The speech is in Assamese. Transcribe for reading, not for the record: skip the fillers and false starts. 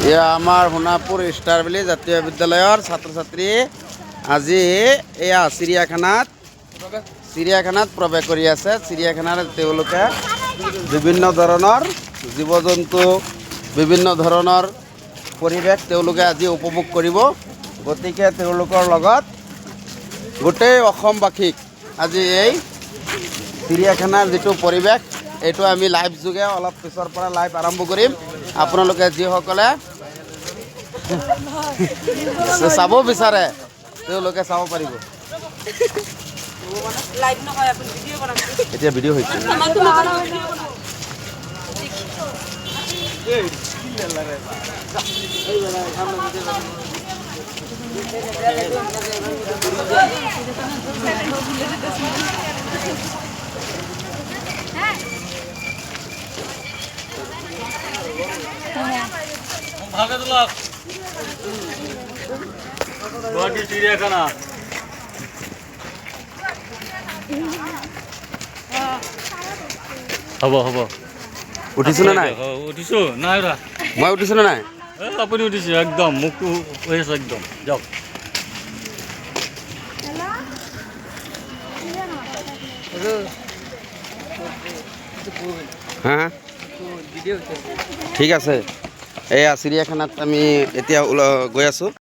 এয়া আমাৰ সোণাপুৰ ষ্টাৰ ভেলী জাতীয় বিদ্যালয়ৰ ছাত্ৰ ছাত্ৰী আজি এয়া চিৰিয়াখানাত প্ৰৱেশ কৰি আছে। চিৰিয়াখানাত তেওঁলোকে বিভিন্ন ধৰণৰ জীৱ জন্তু, বিভিন্ন ধৰণৰ পৰিৱেশ তেওঁলোকে আজি উপভোগ কৰিব। গতিকে তেওঁলোকৰ লগত গোটেই অসমবাসীক আজি এই চিৰিয়াখানাৰ যিটো পৰিৱেশ এইটো আমি লাইভ যোগে অলপ পিছৰ পৰা লাইভ আৰম্ভ কৰিম। আপোনালোকে যিসকলে চাব বিচাৰে তেওঁলোকে চাব পাৰিব। এতিয়া ভিডিঅ' হৈছে। চিড়িয়াখানা হ'ব হ'ব উঠিছো নে নাই? উঠিছো নাই ৰা মই উঠিছো নে নাই? আপুনি উঠিছে একদম মুখটো হৈ আছে একদম যাওক। হা ঠিক আছে। এয়া চিৰিয়াখানাত আমি এতিয়া গৈ আছোঁ।